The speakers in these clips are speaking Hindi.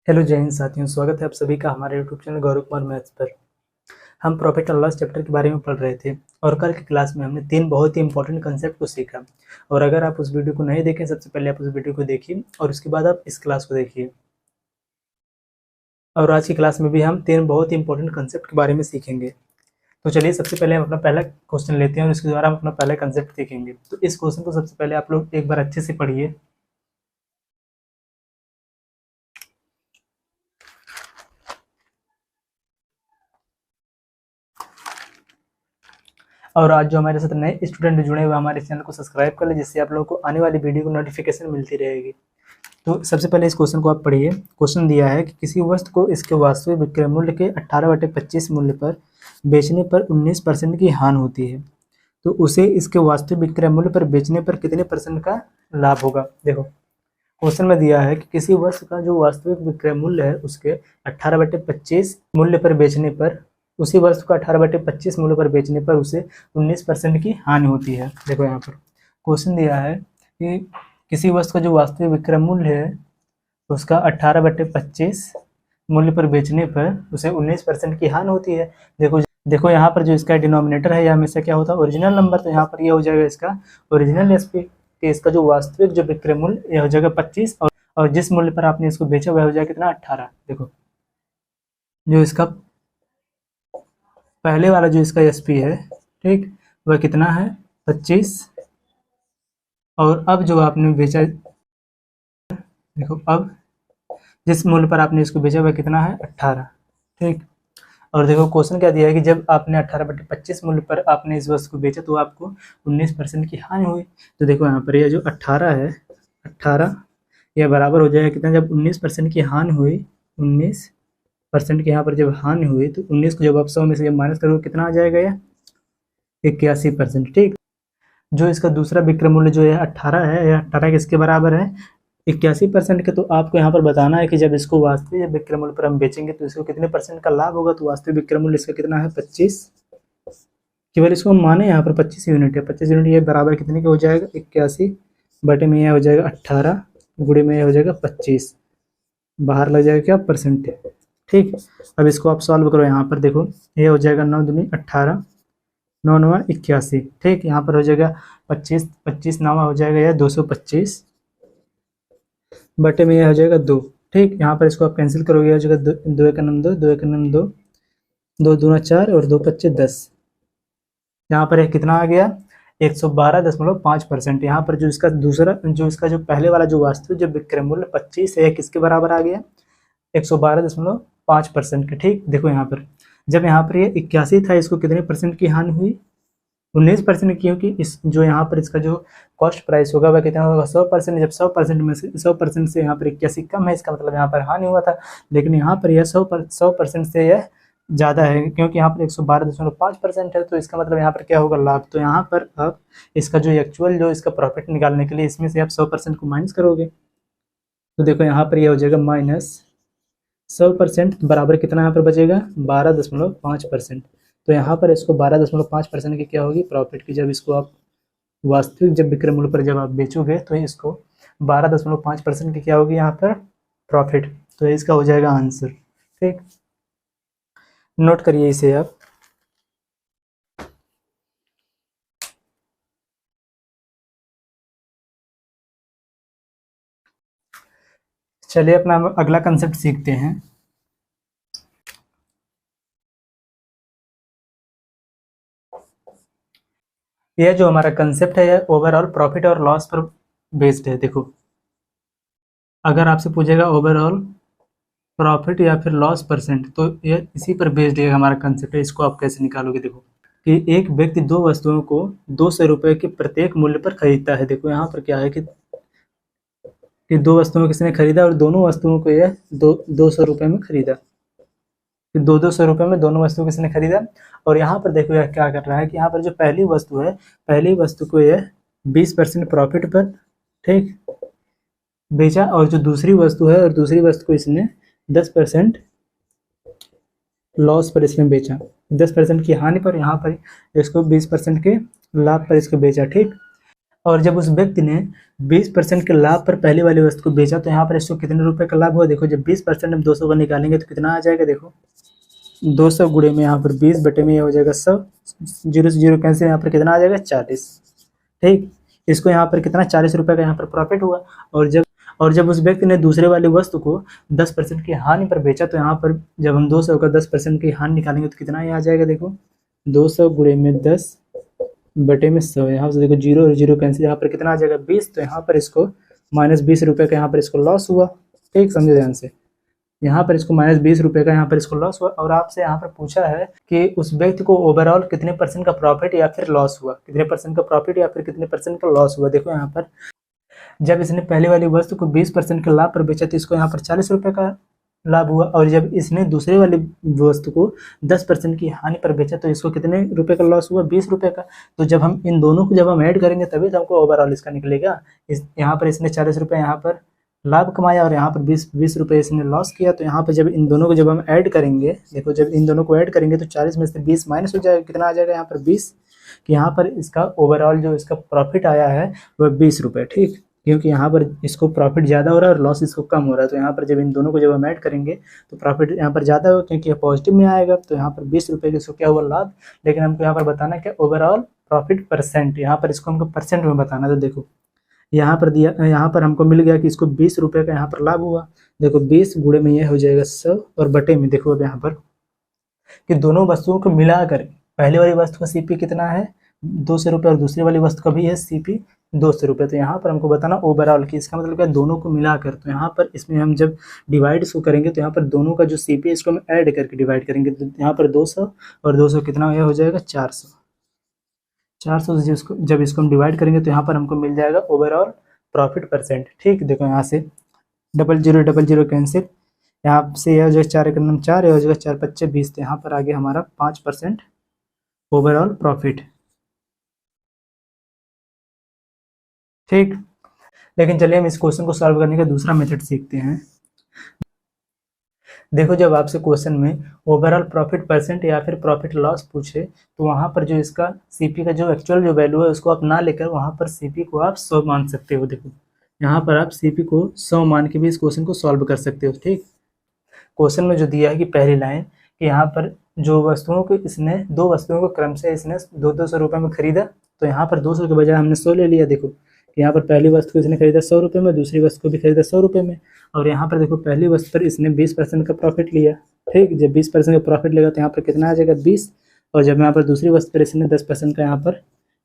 हेलो जय हिंद साथियों, स्वागत है आप सभी का हमारे YouTube channel Gaurav Kumar maths पर। हम प्रॉफिट एंड लॉस चैप्टर के बारे में पढ़ रहे थे और कल की क्लास में हमने 3 बहुत ही इंपॉर्टेंट कंसेप्ट को सीखा। और अगर आप उस वीडियो को नहीं देखें, सबसे पहले आप उस वीडियो को देखिए और उसके बाद आप इस क्लास को देखिए। और आज की क्लास में भी हम 3 बहुत ही इंपॉर्टेंट कंसेप्ट के बारे में सीखेंगे। तो चलिए सबसे पहले हम अपना पहला क्वेश्चन लेते हैं और इसके द्वारा हम अपना पहला कंसेप्ट देखेंगे। तो इस क्वेश्चन को सबसे पहले आप लोग एक बार अच्छे से पढ़िए। और आज जो हमारे साथ नए स्टूडेंट जुड़े हुए हमारे चैनल को सब्सक्राइब कर ले, जिससे आप लोगों को आने वाली वीडियो को नोटिफिकेशन मिलती रहेगी। तो सबसे पहले इस क्वेश्चन को आप पढ़िए। क्वेश्चन दिया है कि किसी वस्तु को इसके वास्तविक विक्रय मूल्य के 18/25 मूल्य पर बेचने पर 19% की हानि होती है, तो उसे इसके वास्तविक विक्रय मूल्य पर बेचने पर कितने परसेंट का लाभ होगा। देखो क्वेश्चन में दिया है कि किसी वस्तु का जो वास्तविक विक्रय मूल्य है उसके 18/25 मूल्य पर बेचने पर, उसी वस्तु का 18/25 मूल्य पर बेचने पर उसे 19% की हानि होती है। देखो यहाँ पर क्वेश्चन दिया है कि किसी वस्तु का जो वास्तविक विक्रय मूल्य है उसका 18/25 मूल्य पर बेचने पर उसे 19% की हानि होती है। देखो यहाँ पर जो इसका डिनोमिनेटर है यह हमेशा क्या होता है, ओरिजिनल नंबर। तो यहाँ पर ये हो जाएगा इसका ओरिजिनल एसपी, कि इसका जो वास्तविक जो विक्रय मूल्य यह हो जाएगा 25 और जिस मूल्य पर आपने इसको बेचा वह हो जाएगा कितना, 18। देखो जो इसका पहले वाला जो इसका एसपी है, ठीक, वह कितना है, 25। और अब जो आपने बेचा, देखो अब जिस मूल्य पर आपने इसको बेचा वह कितना है, 18। ठीक, और देखो क्वेश्चन क्या दिया है कि जब आपने 18/25 मूल्य पर आपने इस वस्तु को बेचा तो आपको 19% की हानि हुई। तो देखो यहाँ पर यह जो 18 है, 18 यह बराबर हो जाएगा कितना, जब 19% की हानि हुई, 19% की यहाँ पर जब हानि हुई तो 19 को जब आप 100 में से माइनस करोगे कितना आ जाएगा, यह 81%। ठीक, जो इसका दूसरा विक्रय मूल्य जो है 18 है, यह 18 किसके बराबर है, 81% के। तो आपको यहाँ पर बताना है कि जब इसको वास्तविक विक्रय मूल्य पर हम बेचेंगे तो इसको कितने परसेंट का लाभ होगा। तो वास्तविक विक्रय मूल्य इसका कितना है, 25। केवल इसको हम माने यहाँ पर 25 यूनिट है, 25 यूनिट ये बराबर कितने के हो जाएगा, 81 बटे में यह हो जाएगा 18 गुणे में यह हो जाएगा 25, बाहर लग जाएगा क्या, परसेंट। ठीक, अब इसको आप सॉल्व करो। यहाँ पर देखो ये हो जाएगा 9 दूनी 18, 9 9 81। ठीक, यहाँ पर हो जाएगा 25, 25 9 हो जाएगा यह 225 बटे में यह हो जाएगा 2। ठीक, यहाँ पर इसको आप कैंसिल करोगे, हो जाएगा 2 1 9 2, 2 1 9 2, 2 दूना 4 और 2 25 10। यहाँ पर यह कितना आ गया, 112.5%। यहाँ पर जो इसका दूसरा जो इसका जो पहले वाला जो वास्तविक जो विक्रय मूल्य 25 है, किसके बराबर आ गया, 112.5% के। ठीक, देखो यहाँ पर जब यहाँ पर ये 81 था, इसको कितने परसेंट की हानि हुई, 19%, क्योंकि इस जो यहाँ पर इसका जो कॉस्ट प्राइस होगा वह कितना होगा, 100%। जब 100% में से 100% से यहाँ पर 81 कम है, इसका मतलब यहाँ पर हानि हुआ था। लेकिन यहाँ पर यह 100% से यह ज़्यादा है, क्योंकि यहाँ पर 112.5% है, तो इसका मतलब यहाँ पर क्या होगा, लाभ। तो यहाँ पर अब इसका जो एक्चुअल जो इसका प्रॉफिट निकालने के लिए इसमें से आप 100% को माइनस करोगे। तो देखो यहाँ पर यह हो जाएगा माइनस 100% बराबर कितना यहाँ पर बचेगा, 12.5%। तो यहाँ पर इसको 12.5% की क्या होगी, प्रॉफिट की। जब इसको आप वास्तविक जब विक्रय मूल्य पर जब आप बेचोगे तो इसको 12.5% की क्या होगी यहाँ पर, प्रॉफिट। तो इसका हो जाएगा आंसर। ठीक, नोट करिए इसे आप। चलिए अपना अगला कंसेप्ट सीखते हैं। यह जो हमारा कंसेप्ट है यह ओवरऑल प्रॉफिट और लॉस पर बेस्ड है। देखो अगर आपसे पूछेगा ओवरऑल प्रॉफिट या फिर लॉस परसेंट, तो यह इसी पर बेस्ड है हमारा कंसेप्ट है। इसको आप कैसे निकालोगे, देखो कि एक व्यक्ति दो वस्तुओं को 200 रुपये के प्रत्येक मूल्य पर खरीदता है। देखो यहाँ पर क्या है कि दो वस्तुओं किसने खरीदा और दोनों वस्तुओं को यह 200 रुपये में खरीदा। कि 200 रुपये में दोनों वस्तु किसने खरीदा। और यहाँ पर देखो यह क्या कर रहा है कि यहाँ पर जो पहली वस्तु है, पहली वस्तु को यह 20% प्रॉफिट पर, ठीक, बेचा, और जो दूसरी वस्तु है और दूसरी वस्तु को इसने 10% लॉस पर इसने बेचा, 10% की हानि पर, यहाँ पर इसको 20% के लाभ पर इसको बेचा। ठीक, और जब उस व्यक्ति ने 20% के लाभ पर पहली वाली वस्तु को बेचा तो यहाँ पर इसको कितने रुपए का लाभ हुआ। देखो जब 20% हम 200 का निकालेंगे तो कितना आ जाएगा। देखो 200 गुणे में यहाँ पर 20 बटे में ये हो जाएगा 100, 0 से 0 कैंसिल, यहाँ पर कितना आ जाएगा 40। ठीक, इसको यहाँ पर कितना 40 रुपये का यहाँ पर प्रॉफिट हुआ। और जब उस व्यक्ति ने दूसरे वाली वस्तु को 10% की हानि पर बेचा तो यहाँ पर जब हम 200 का 10% की हानि निकालेंगे तो कितना ये आ जाएगा। देखो 200 गुणे में 10 बटे में 100, यहाँ से देखो 0 और 0 कैंसिल, यहाँ पर कितना आ जाएगा 20। तो यहाँ पर इसको -20 रुपये का यहाँ पर इसको लॉस हुआ। ठीक, समझो ध्यान से, यहाँ पर इसको -20 रुपये का यहाँ पर इसको लॉस हुआ। और आपसे यहाँ पर पूछा है कि उस व्यक्ति को ओवरऑल कितने परसेंट का प्रॉफिट या फिर लॉस हुआ, कितने परसेंट का प्रॉफिट या फिर कितने परसेंट का लॉस हुआ। देखो यहाँ पर जब इसने पहले वाली वस्तु को 20% के लाभ पर बेचा तो इसको यहाँ पर 40 रुपये का लाभ हुआ। और जब इसने दूसरे वाली वस्तु को 10% की हानि पर बेचा तो इसको कितने रुपए का लॉस हुआ, 20 रुपये का। तो जब हम इन दोनों को जब हम ऐड करेंगे तभी तो हमको ओवरऑल इसका निकलेगा। यहाँ पर इसने 40 रुपये यहाँ पर लाभ कमाया और यहाँ पर 20 रुपये इसने लॉस किया। तो यहाँ पर जब इन दोनों को जब हम ऐड करेंगे, देखो जब इन दोनों को ऐड करेंगे तो 40 में से 20 माइनस हो जाएगा, कितना आ जाएगा यहाँ पर 20। कि यहाँ पर इसका ओवरऑल जो इसका प्रॉफिट आया है वह 20 रुपये। ठीक, क्योंकि यहाँ पर इसको प्रॉफिट ज़्यादा हो रहा है और लॉस इसको कम हो रहा है। तो यहाँ पर जब इन दोनों को जब हम ऐड करेंगे तो प्रॉफिट यहाँ पर ज़्यादा होगा क्योंकि ये पॉजिटिव में आएगा। तो यहाँ पर 20 रुपये का इसको क्या हुआ लाभ। लेकिन हमको यहाँ पर बताना क्या ओवरऑल प्रॉफिट परसेंट, यहाँ पर इसको हमको परसेंट में बताना। तो देखो यहाँ पर दिया, यहाँ पर हमको मिल गया कि इसको 20 रुपये का यहाँ पर लाभ हुआ। देखो 20 गुणे में ये हो जाएगा 100 और बटे में देखो अब यहाँ पर कि दोनों वस्तुओं को मिलाकर पहले वाली वस्तु का सीपी कितना है 200 रुपये और दूसरी वाली वस्तु का भी है सीपी 200 रुपये। तो यहाँ पर हमको बताना ओवरऑल की, इसका मतलब क्या दोनों को मिलाकर। तो यहाँ पर इसमें हम जब डिवाइड इसको करेंगे तो यहाँ पर दोनों का जो सीपी है इसको हम ऐड करके डिवाइड करेंगे। तो यहाँ पर 200 और 200 कितना हो जाएगा 400। 400 से जब इसको हम डिवाइड करेंगे तो यहाँ पर हमको मिल जाएगा ओवरऑल प्रॉफिट परसेंट। ठीक, देखो यहाँ से 00 कैंसिल, यहाँ से यह हो जाएगा 4 एकम 4, हो जाएगा 4 पच्चे 20। तो यहाँ पर आगे हमारा 5% ओवरऑल प्रॉफिट। ठीक, लेकिन चलिए हम इस क्वेश्चन को सॉल्व करने का दूसरा मेथड सीखते हैं। देखो जब आपसे क्वेश्चन में ओवरऑल प्रॉफिट परसेंट या फिर प्रॉफिट लॉस पूछे तो वहाँ पर जो इसका सीपी का जो एक्चुअल जो वैल्यू है उसको आप ना लेकर वहाँ पर सीपी को आप 100 मान सकते हो। देखो यहाँ पर आप सीपी को 100 मान के भी इस क्वेश्चन को सॉल्व कर सकते हो। ठीक, क्वेश्चन में जो दिया है कि पहली लाइन कि यहाँ पर जो वस्तुओं को इसने दो वस्तुओं को क्रम से इसने 200 रुपये में खरीदा तो यहाँ पर 200 के बजाय हमने 100 ले लिया। देखो यहाँ पर पहली वस्तु को इसने खरीदा 100 रुपये में, दूसरी वस्तु को भी खरीदा 100 रुपये में। और यहाँ पर देखो पहली वस्तु पर इसने 20% का प्रॉफिट लिया। ठीक, जब 20% का प्रॉफिट लेगा तो यहाँ पर कितना आ जाएगा 20। और जब यहाँ पर दूसरी वस्तु पर इसने 10% का यहाँ पर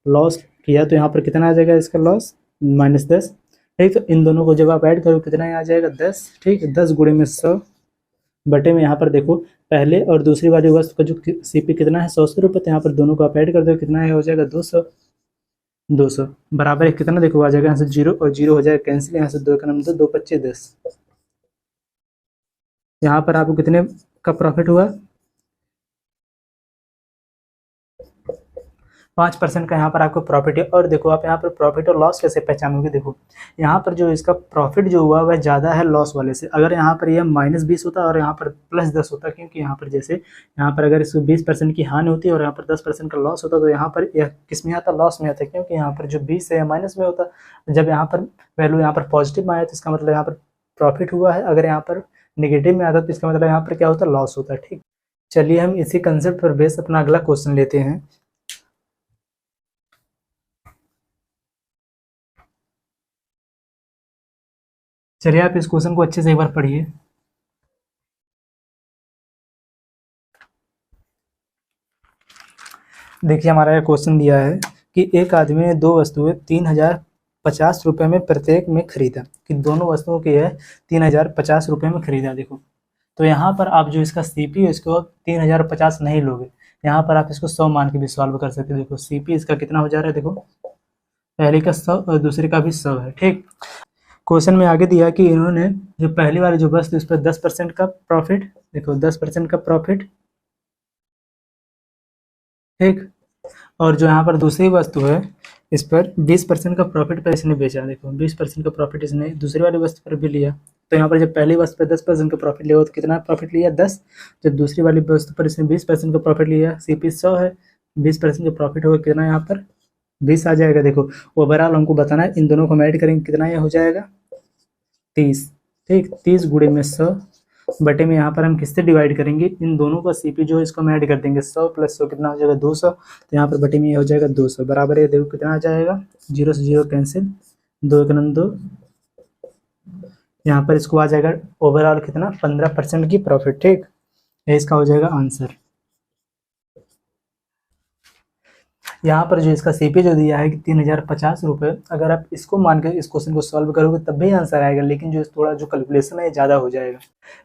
लॉस किया तो यहाँ पर कितना आ जाएगा इसका लॉस -10। ठीक, तो इन दोनों को जब आप ऐड करो कितना आ जाएगा 10। ठीक, 10 गुणे में 100 बटे में यहाँ पर देखो पहले और दूसरी वाली वस्तु का जो सीपी कितना है 100 रुपये। तो यहाँ पर दोनों को आप ऐड कर दो कितना है हो जाएगा 200 बराबर है कितना। देखो आ जाएगा यहाँ से 0 और 0 हो जाएगा कैंसिल, यहाँ से 2 का नंबर 2 पच्चे 10। यहाँ पर आपको कितने का प्रॉफिट हुआ 5% का यहाँ पर आपको प्रॉफिट है। और देखो आप यहाँ पर प्रॉफिट और लॉस कैसे पहचानोगे। देखो यहाँ पर जो इसका प्रॉफिट जो हुआ वह ज़्यादा है लॉस वाले से। अगर यहाँ पर यह -20 होता और यहाँ पर +10 होता, क्योंकि यहाँ पर जैसे यहाँ पर अगर इसको 20% की हानि होती और यहाँ पर 10% का लॉस होता तो यहाँ पर यह किस में आता लॉस में आता, क्योंकि यहाँ पर जो 20 है माइनस में होता। जब यहाँ पर वैल्यू यहाँ पर पॉजिटिव में आया तो इसका मतलब यहाँ पर प्रॉफिट हुआ है। अगर यहाँ पर नेगेटिव में आता तो इसका मतलब यहाँ पर क्या होता लॉस होता है। ठीक, चलिए हम इसी कंसेप्ट पर बेस अपना अगला क्वेश्चन लेते हैं। चलिए आप इस क्वेश्चन को अच्छे से एक बार पढ़िए। देखिए हमारा यह क्वेश्चन दिया है कि एक आदमी ने दो वस्तुएं 3050 रुपये में प्रत्येक में खरीदा, कि दोनों वस्तुओं की है 3050 रुपये में खरीदा। देखो तो यहाँ पर आप जो इसका सीपी है इसको 3050 नहीं लोगे, यहाँ पर आप इसको 100 मान के भी सॉल्व कर सकते हो। देखो सीपी इसका कितना हो जा रहा है, देखो पहले का 100 और दूसरे का भी 100 है। ठीक, क्वेश्चन में आगे दिया कि इन्होंने जो पहली वाली जो वस्तु इस पर 10% का प्रॉफिट, देखो 10% का प्रॉफिट। ठीक, और जो यहाँ पर दूसरी वस्तु है इस पर 20% का प्रॉफिट पर इसने बेचा। देखो 20% का प्रॉफिट इसने दूसरी वाली वस्तु पर भी लिया। तो यहाँ पर जब पहली वस्तु पर 10% का प्रॉफिट लिया तो कितना प्रॉफिट लिया 10। जब दूसरी वाली वस्तु पर इसने 20% का प्रॉफिट लिया, सीपी 100 है, 20% का प्रॉफिट होगा कितना यहाँ पर 20 आ जाएगा। देखो ओवरऑल हमको बताना है, इन दोनों को हम ऐड करेंगे कितना ये हो जाएगा 30। ठीक, 30 गुणे में 100 बटे में यहाँ पर हम किससे डिवाइड करेंगे, इन दोनों का सीपी जो है इसको हम ऐड कर देंगे। 100 प्लस 100 कितना हो जाएगा 200, तो यहाँ पर बटे में ये हो जाएगा 200 बराबर है। देखो कितना आ जाएगा, 0 से 0 कैंसिल, 2 एक 2, यहाँ पर इसको आ जाएगा ओवरऑल कितना 15% की प्रॉफिट। ठीक, ये इसका हो जाएगा आंसर। यहाँ पर जो इसका सीपी जो दिया है कि 3050 रुपये, अगर आप इसको मान के इस क्वेश्चन को सॉल्व करोगे तब भी आंसर आएगा, लेकिन जो थोड़ा जो कैलकुलेशन है ज़्यादा हो जाएगा।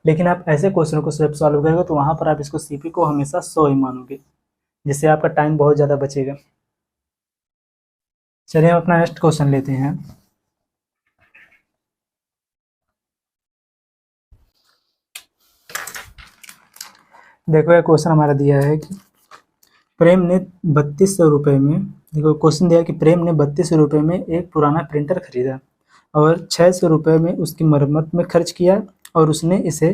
लेकिन आप ऐसे क्वेश्चन को जब सॉल्व करोगे तो वहाँ पर आप इसको सीपी को हमेशा 100 ही मानोगे, जिससे आपका टाइम बहुत ज़्यादा बचेगा। चलिए हम अपना नेक्स्ट क्वेश्चन लेते हैं। देखो ये क्वेश्चन हमारा दिया है कि प्रेम ने 3200 रुपये में, देखो क्वेश्चन दिया है कि प्रेम ने 3200 रुपये में एक पुराना प्रिंटर खरीदा और 600 रुपये में उसकी मरम्मत में खर्च किया और उसने इसे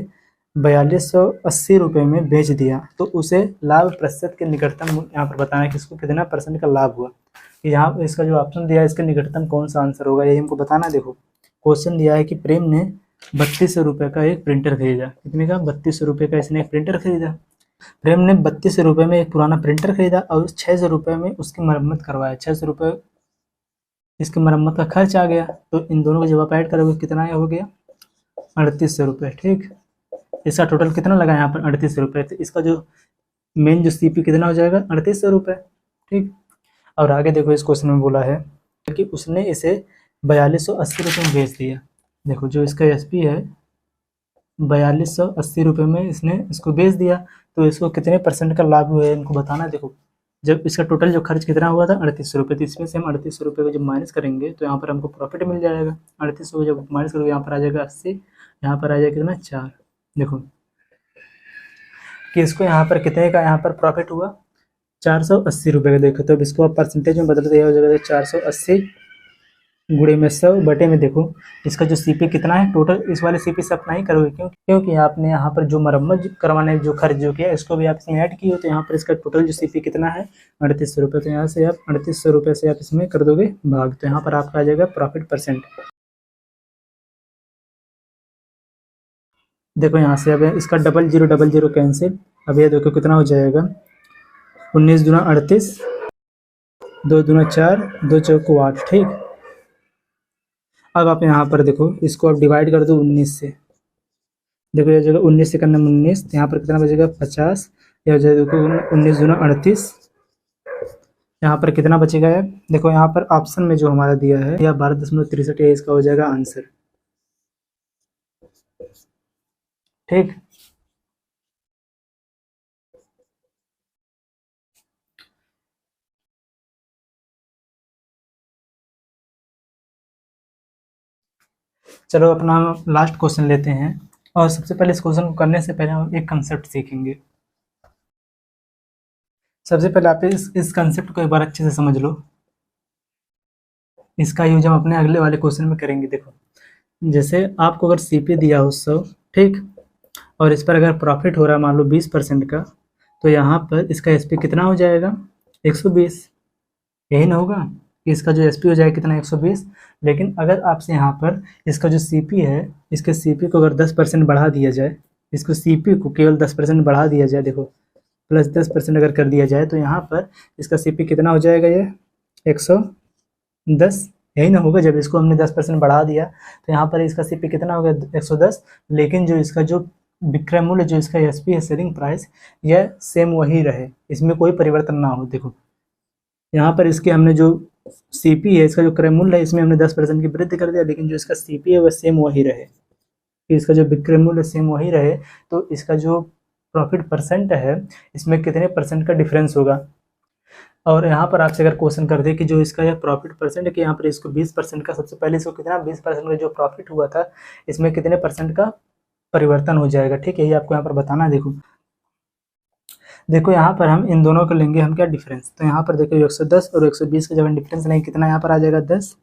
4280 रुपये में बेच दिया, तो उसे लाभ प्रतिशत के निकटतम यहाँ पर बताना है कि इसको कितना परसेंट का लाभ हुआ। यहाँ इसका जो ऑप्शन दिया है इसके निकटतम कौन सा आंसर होगा, यही हमको बताना है। देखो क्वेश्चन दिया है कि प्रेम ने 3200 रुपये का एक प्रिंटर खरीदा, कितने का 3200 रुपये का इसने एक प्रिंटर खरीदा। प्रेम ने 3200 रुपये में एक पुराना प्रिंटर खरीदा और 600 रुपये में उसकी मरम्मत करवाया। 600 रुपये इसकी मरम्मत का खर्च आ गया, तो इन दोनों को जब आप ऐड करोगे कितना हो गया 3800 रुपये। ठीक, इसका टोटल कितना लगा यहाँ पर 3800 रुपये, तो इसका जो मेन जो सीपी कितना हो जाएगा 3800 रुपये। ठीक, और आगे देखो इस क्वेश्चन में बोला है कि उसने इसे 4280 रुपये में बेच दिया। देखो जो इसका एसपी है 4280 रुपये में इसने इसको बेच दिया, तो इसको कितने परसेंट का लाभ हुआ है इनको बताना। देखो जब इसका टोटल जो खर्च कितना हुआ था 3800 रुपये, तो इसमें से हम 3800 रुपये को जब माइनस करेंगे तो यहाँ पर हमको प्रॉफिट मिल जाएगा। 3800 को जब माइनस करोगे यहाँ पर आ जाएगा 80, यहाँ पर आ जाएगा कितना 4। देखो कि इसको यहाँ पर कितने का यहाँ पर प्रॉफिट हुआ 480 रुपये का। देखो तो अब इसको आप परसेंटेज में बदलते हैं, हो जाएगा 480 गुणे में 100 बटे में। देखो इसका जो सीपी कितना है टोटल, इस वाले सीपी से अपना ही करोगे, क्योंकि आपने यहाँ पर जो मरम्मत करवाने जो खर्च जो किया इसको भी आप इसमें ऐड किए हो, तो यहाँ पर इसका टोटल जो सीपी कितना है 3800 रुपये। तो यहाँ से आप 3800 रुपये से आप इसमें कर दोगे भाग, तो यहाँ पर आपका आ जाएगा प्रॉफिट परसेंट। देखो यहाँ से अब इसका 0000 कैंसिल, अब ये देखो कितना हो जाएगा 19 दूना 38, 2 दूना 4, 2 चौको 8। ठीक, अब आप यहाँ पर देखो इसको आप डिवाइड कर दो 19 से। देखो ये जगह 19 से करना 19, यहाँ पर कितना बचेगा 50, यह हो जाएगा देखो 19 दूना 38, यहाँ पर कितना बचेगा है। देखो यहाँ पर ऑप्शन में जो हमारा दिया है यह 12.63 है, इसका हो जाएगा आंसर। ठीक, चलो अपना हम लास्ट क्वेश्चन लेते हैं, और सबसे पहले इस क्वेश्चन को करने से पहले हम एक कंसेप्ट सीखेंगे। सबसे पहले आप इस कंसेप्ट को एक बार अच्छे से समझ लो, इसका यूज हम अपने अगले वाले क्वेश्चन में करेंगे। देखो जैसे आपको अगर सीपी दिया हो 100, ठीक, और इस पर अगर प्रॉफिट हो रहा है मान लो 20% का, तो यहाँ पर इसका एसपी कितना हो जाएगा 120, यही ना होगा कि इसका जो एसपी हो जाएगा कितना 120। लेकिन अगर आपसे यहाँ पर इसका जो सीपी है, इसके सीपी को अगर 10% बढ़ा दिया जाए, इसको सीपी को केवल 10% बढ़ा दिया जाए, देखो प्लस 10% अगर कर दिया जाए, तो यहाँ पर इसका सीपी कितना हो जाएगा ये 110, यही ना होगा। जब इसको हमने 10% बढ़ा दिया तो यहाँ पर इसका सीपी कितना हो गया 110, लेकिन जो इसका जो विक्रय मूल्य जो इसका एसपी है सेलिंग प्राइस, यह सेम वही रहे, इसमें कोई परिवर्तन ना हो। देखो यहाँ पर इसके हमने जो सीपी है, इसका जो क्रय मूल्य है, इसमें हमने 10% की वृद्धि कर दिया, लेकिन जो इसका सीपी है वह सेम वही रहे, कि इसका जो विक्रय मूल्य सेम वही रहे, तो इसका जो प्रॉफिट परसेंट है इसमें कितने परसेंट का डिफरेंस होगा। और यहाँ पर आपसे अगर क्वेश्चन कर दे कि जो इसका यह प्रॉफिट परसेंट है कि यहाँ पर इसको 20% का, सबसे पहले इसको कितना 20% का जो प्रॉफिट हुआ था, इसमें कितने परसेंट का परिवर्तन हो जाएगा। ठीक है, यही आपको यहाँ पर बताना है। देखो यहाँ पर हम इन दोनों को लेंगे हम क्या डिफरेंस, तो यहाँ पर देखो 110 और 120 का जब हम डिफरेंस लेंगे कितना यहाँ पर आ जाएगा 10।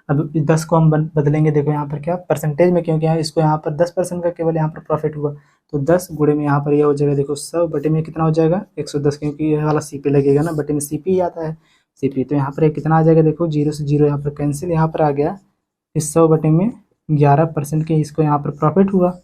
अब 10 को हम बदलेंगे, देखो यहाँ पर क्या परसेंटेज में, क्योंकि यहाँ इसको यहाँ पर 10% का केवल यहाँ पर प्रॉफिट हुआ, तो 10 गुणे में यहाँ पर यह हो जाएगा देखो 100 बटे में कितना हो जाएगा 110, क्योंकि यह वाला सीपी लगेगा ना, बटे में सीपी ही आता है, सीपी। तो यहाँ पर कितना आ जाएगा, देखो 0 से 0 यहाँ पर कैंसिल, यहाँ पर आ गया इस 100/11% के इसको यहाँ पर प्रॉफिट हुआ।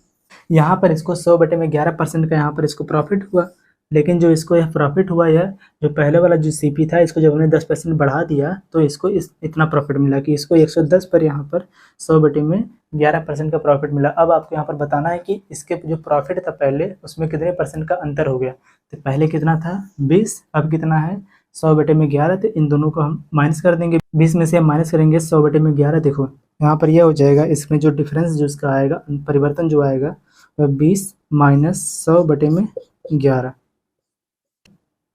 यहाँ पर इसको 100/11% का यहाँ पर इसको प्रॉफिट हुआ। लेकिन जो इसको यह प्रॉफिट हुआ, यह जो पहले वाला जो सीपी था, इसको जब हमने 10% बढ़ा दिया तो इसको इतना प्रॉफिट मिला कि इसको 110 पर यहाँ पर 100/11% का प्रॉफिट मिला। अब आपको यहाँ पर बताना है कि इसके जो प्रॉफिट था पहले, उसमें कितने परसेंट का अंतर हो गया। तो पहले कितना था 20, अब कितना है 100/11। तो इन दोनों को हम माइनस कर देंगे, 20 में से हम माइनस करेंगे 100/11। देखो यहाँ पर यह हो जाएगा, इसमें जो डिफरेंस जो इसका आएगा, परिवर्तन जो आएगा वह 20 माइनस 100/11।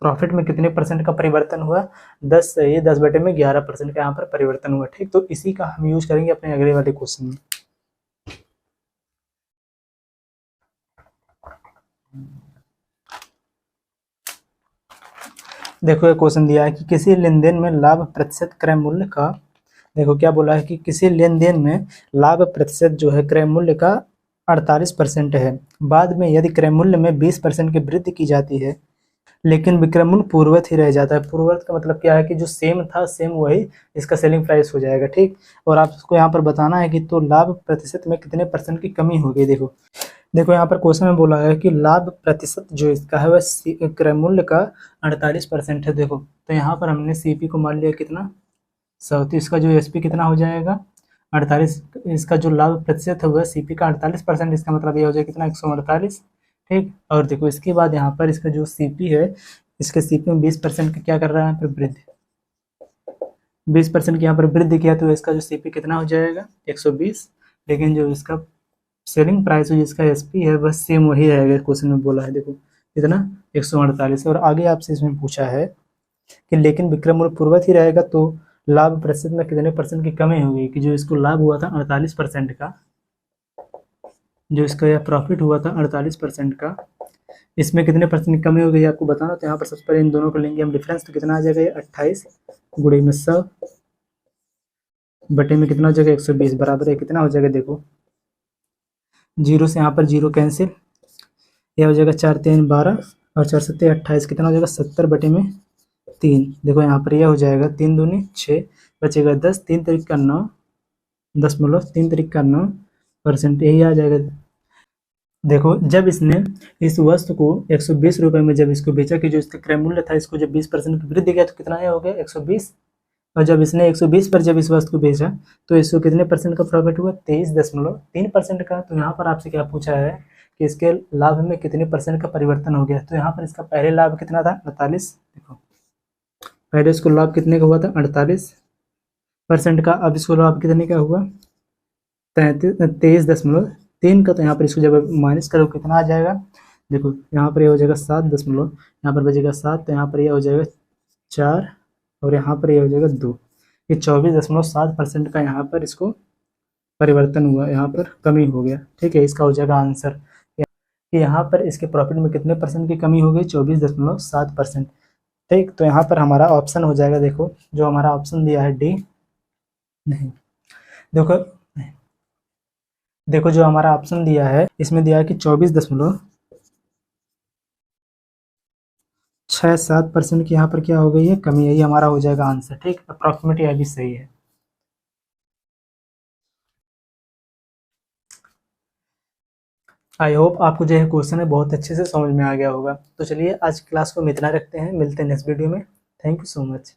प्रॉफिट में कितने परसेंट का परिवर्तन हुआ, 10 से ये 10/11% का यहाँ पर परिवर्तन हुआ। ठीक, तो इसी का हम यूज करेंगे अपने अगले वाले क्वेश्चन में। देखो ये क्वेश्चन दिया है कि किसी लेन देन में लाभ प्रतिशत क्रय मूल्य का, देखो क्या बोला है कि किसी लेन देन में लाभ प्रतिशत जो है क्रय मूल्य का 48% है। बाद में यदि क्रय मूल्य में 20% की वृद्धि की जाती है, लेकिन विक्रय मूल्य पूर्ववत ही रह जाता है। पूर्ववत का मतलब क्या है कि जो सेम था सेम वही इसका सेलिंग प्राइस हो जाएगा। ठीक, और आपको यहाँ पर बताना है कि तो लाभ प्रतिशत में कितने परसेंट की कमी होगी। देखो यहाँ पर क्वेश्चन में बोला है कि लाभ प्रतिशत जो इसका है वह क्रय मूल्य का 48% है। देखो तो यहाँ पर हमने सीपी को मान लिया कितना 100, तो इसका जो एसपी कितना हो जाएगा 48। इसका जो लाभ प्रतिशत है वह सीपी का 48%, इसका मतलब ये हो जाएगा कितना 148। ठीक, और देखो इसके बाद यहाँ पर इसका जो सीपी है, इसके सीपी में 20% का क्या कर रहा है यहाँ पर वृद्धि, 20% की यहाँ पर वृद्धि किया, तो इसका जो सीपी कितना हो जाएगा 120। लेकिन जो इसका सेलिंग प्राइस जो इसका एसपी है वह सेम वही रहेगा, क्वेश्चन में बोला है। देखो कितना 148। और आगे आपसे इसमें पूछा है कि लेकिन विक्रय मूल्य पूर्ववत ही रहेगा, तो लाभ प्रतिशत में कितने परसेंट की कमी होगी, कि जो इसको लाभ हुआ था 48% का, जो इसका यह प्रॉफिट हुआ था 48% का, इसमें कितने परसेंट की कमी हो गई आपको बताना। तो यहाँ पर सबसे पहले इन दोनों को लेंगे हम डिफरेंस, तो कितना आ जाएगा ये 28 गुणे में 100 बटे में कितना हो जाएगा 120 बराबर है कितना हो जाएगा, देखो 0 से यहाँ पर 0 कैंसिल, यह हो जाएगा 4 3 12 और 4 7 28, कितना हो जाएगा 70/3। देखो यहाँ पर यह हो जाएगा 3 दूनी 6, बचेगा 10, 3 तरीक का 9 3 तरीक का 9%, यही आ जाएगा। देखो जब इसने इस वस्तु को 120 रुपये में जब इसको बेचा, कि जो इसका क्रय मूल्य था, इसको जब 20% की वृद्धि किया तो कितना हो गया 120। और जब इसने 120 पर जब इस वस्तु को बेचा तो इसको कितने परसेंट का प्रॉफिट हुआ 23.3% का। तो यहाँ पर आपसे क्या पूछा है कि इसके लाभ में कितने परसेंट का परिवर्तन हो गया। तो यहाँ पर इसका पहले लाभ कितना था 48, देखो पहले इसको लाभ कितने का हुआ था 48% का, अब इसको लाभ कितने का हुआ 23.3 का। तो यहाँ पर इसको जब माइनस करो कितना आ जाएगा, देखो यहाँ पर ये हो जाएगा 7 दशमलव, यहाँ पर बचेगा 7, तो यहाँ पर ये हो जाएगा 4 और यहाँ पर ये हो जाएगा 2। ये 24.7% का यहाँ पर इसको परिवर्तन हुआ, यहाँ पर कमी हो गया। ठीक है, इसका हो जाएगा आंसर कि यहाँ पर इसके प्रॉफिट में कितने परसेंट की कमी हो गई 24.7%। ठीक, तो यहाँ पर हमारा ऑप्शन हो जाएगा, देखो जो हमारा ऑप्शन दिया है डी, नहीं देखो जो हमारा ऑप्शन दिया है इसमें दिया है कि 24.67% की यहाँ पर क्या हो गई है कमी, यही हमारा हो जाएगा आंसर। ठीक, अप्रॉक्सीमेट यह भी सही है। आई होप आपको जो है क्वेश्चन है बहुत अच्छे से समझ में आ गया होगा। तो चलिए आज क्लास को हम इतना रखते हैं, मिलते हैं नेक्स्ट वीडियो में। Thank you so much.